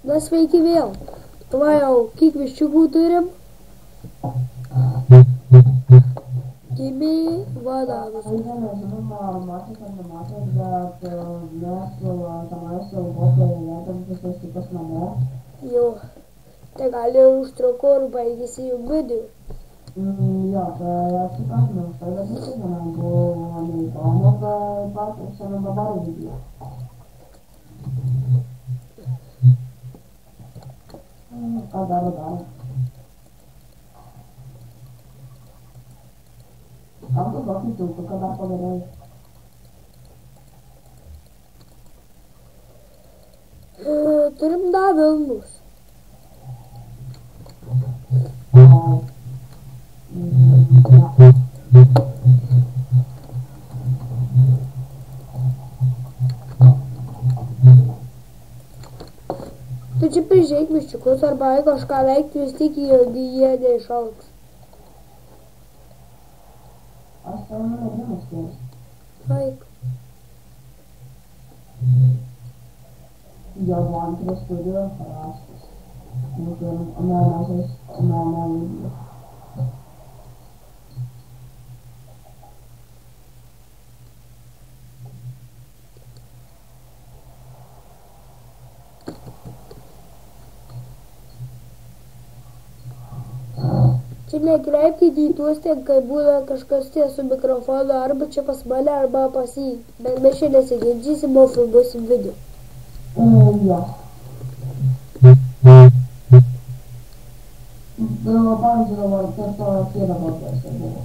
Na sveiki vėl. Va jau, kiek viščiukų turim? Gimė vadanas. Aš nežinau, ar matėte, bet mes tenais Europoje vedėm visas kitas namo. Jo, tai gal ir užtruko ir baigėsi jų video. Jo, tai atsiprašome už tai, bet visi man buvo neįdomu, bet šiandien dabar video. Ką daro? Kam tu tokį tiltuką dar padarei? Turim dar vilnus. Tu čia prižiūrėk viščiukus arba jei kažką veikti, vis tik jie neišaugs. Aš tavo merginas kėlės. Vaik. Jo antras turi rastas. Mano video. Čia nekreipkite į tuos ten, kai būna kažkas ties su mikrofonu arba čia pas mane arba pas jį. Bet mes čia nesiginčysim, o filmuosim video. Jo. Pavyzdžiui, dabar per to kėlę vardas buvo.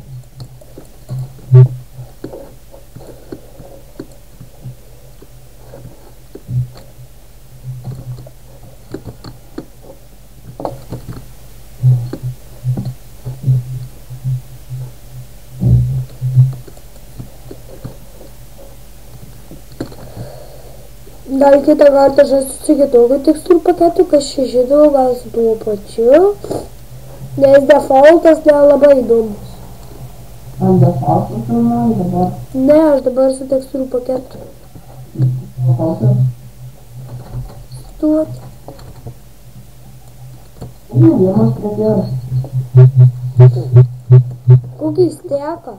Gal kitą kartą žaisti su kitokiu tekstūrų paketu, kas čia žino, gal su tuo pačiu, nes defaultas nelabai įdomus. Ant defaultas filmuoji dabar? Ne, aš dabar su tekstūrų paketu. Defaultas? Stuot. Vienas pradėras. Kokį steką?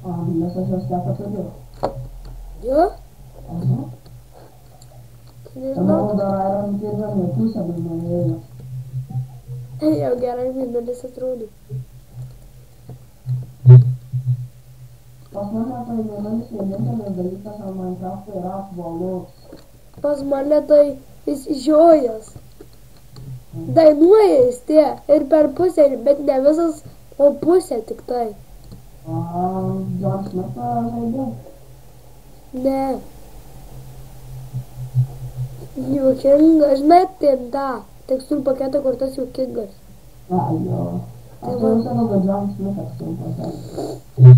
Nes aš jos teko turiu. Jo? Aha. Nežinau. Manau, dar yra nukirvami pusę nuėjo. Jau gerai minulis atrodo. Pas mane tai minulis vienintelis dalykas ant Minecraft'o yra apvalus. Pas mane tai jis žiojas. Dainuoja jis tie ir per pusę, bet ne visas, o pusę tik tai. John Smith'ą žaidė? Ne. Juokinga, žinai, ten tą tekstūrų paketą, kur tas juokingas. Jo. Aš jau sakau, kad John Smith'as jau pasakė.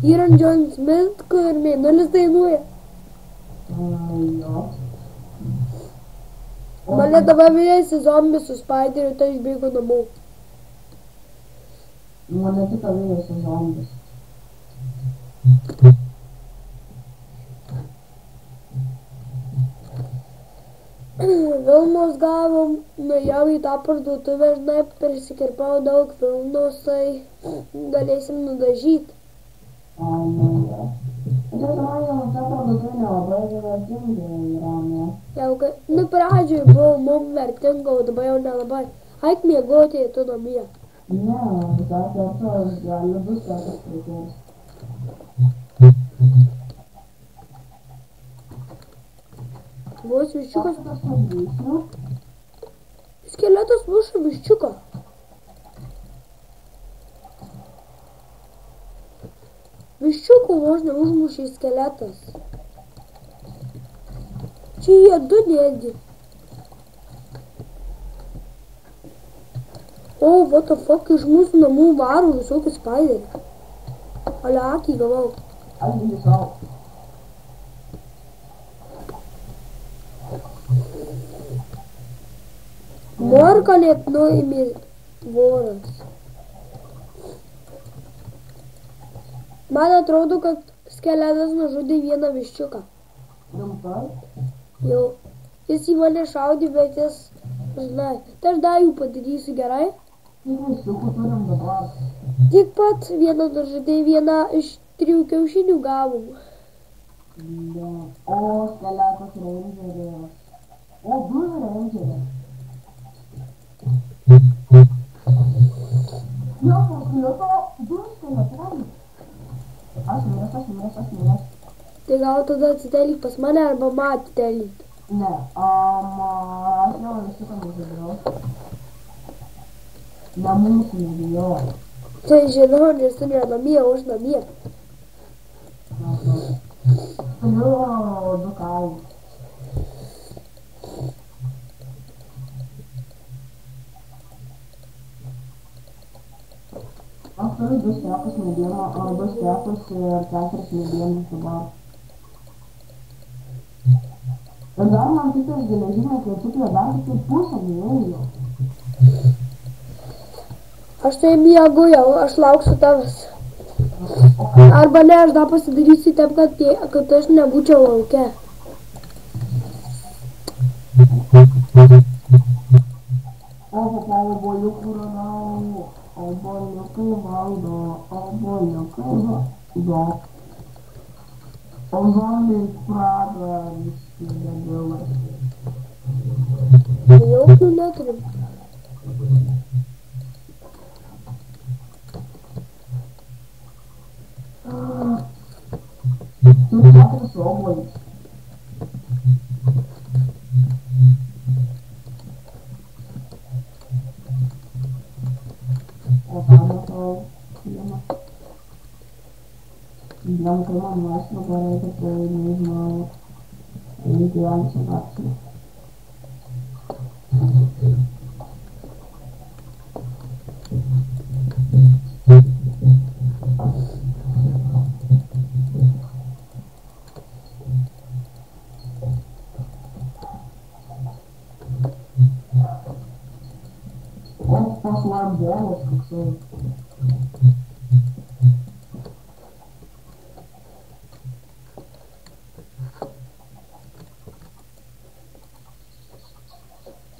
Yra John Smith, kur minulis dainuoja. Jo. Mane dabar vėjasi zombis su spaideriu, tai išbėgo namo. Mane tik avėjasi zombis. Vilnos gavom, nuėjau į tą parduotuvę, žinai, prisikirpau daug vilnos, tai galėsim nudažyti. Jo. Bet aš man jau ta parduotuvė nelabai vertinga yra, ne? Jau, nu pradžioj buvo mum vertinga, o dabar jau nelabai. Eik miegoti, tu namie. Ne, tą kartą aš gali bus kartas prikėlis. Vos viščiukas. Kas pavyzdžių? Skeletas muša viščiuką. Viščiukų vos neužmušė skeletas. Čia jie du netgi. O, what the fuck, iš mūsų namų varo visokių spaiderių. Ale akį gavau. Aš jį savo. Morką net nuėmė voras. Man atrodo, kad skeletas nužudė vieną viščiuką. Rimtai? Jau. Jis į mane šaudė, bet jis, žinai, tai aš dar jų padarysiu gerai. Kiek viščiukų turim dabar? Tik pat vieną nužudė, vieną iš 3 kiaušinių gavom. Ne. O, skeletas rangeris. O, 2 rangeriai. Jo, paskliuto 2 skeletai. Aš miręs. Tai gal tada atsitelik pas mane arba man atitelik. Ne, aš jau viščiuką nužudžiau. Ne mūsų nebijau. Tai žinau, nes tu ne namie, o aš namie. Turiu 2 kailus. Aš turiu 2 stepus medieną, 2 stepus ir 4 medienas dabar. Ir dar man kitas geležinė kėtuklė dar tik pusę neėjo. Aš tai miegu jau, aš lauksiu tavęs. Arba ne, aš dar pasidarysiu taip, kad aš nebūčiau lauke. O, papa, obuoliukų radau. Obuoliukai valdo, obuoliukai valdo. O zombiai pradeda visi debilai. Jokių neturim. Turiu 4 obuolius. O ką matau? Bilang ke mama sebagai ketemu mau ini bilang sebab pas bolos koksai.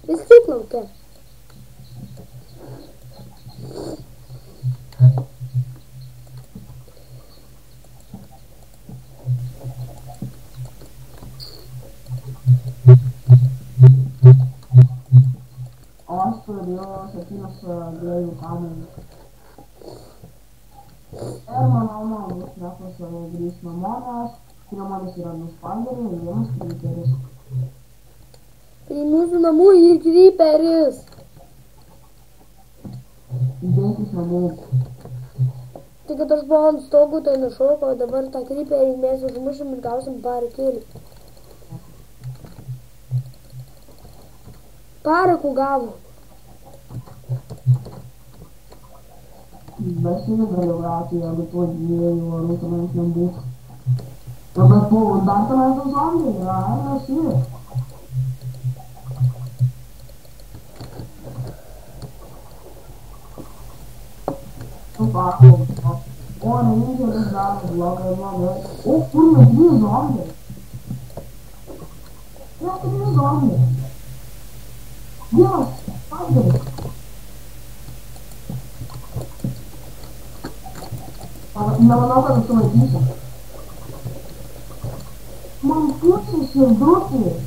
Vis tiek lauke. Aš turiu 7 dviejų kamuolių. Ir mano bus nefas grįžt namo, nes priemonės yra nuspanderiai ir vienas kryperis. Prie mūsų namų ir kryperis. Dėkis namų. Tai kad aš buvau ant stogų, tai nušoko, o dabar tą kryperį mes užmušim ir gausim parakėlį. Parakų gavo. Bet šiandien dalyvauti, jeigu tuo 2 varų tenais nebūtų. Bet po, dar tenais tos zombiai yra, ar nesi? O, vienintelis daro blogai. O, turime 2 zombiai. 3 zombiai. Vienas, padėk. Nemanau, kad sulaikysiu. Man pusė širdutės.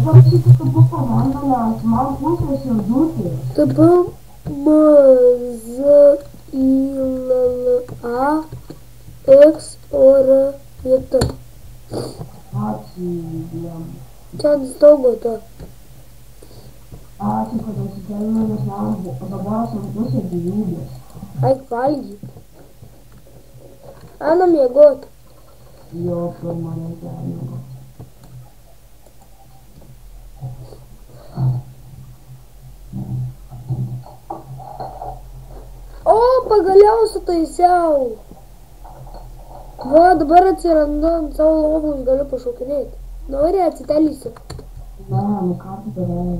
Parašykit, kad bus komanda, nes man pusė širdutės. TP MZILA X OR vieta. Ačiū Dievam. Čia ant stogo to. Ačiū, kad atsikėlėme, nes man dabar esu pusė gyvybės. Eik valgyt. Einam miegot. Jo, kur mane permėgo. O, pagaliau sutaisiau. Va, dabar atsirandu ant savo lovos, galiu pašaukinėti. Nori atsitelysiu. Ne, nu ką tu turėjai?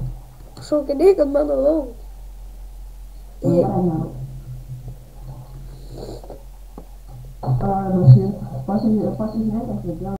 Pašaukinėk ant mano lovos. Ne. Pasižiūrėti, kaip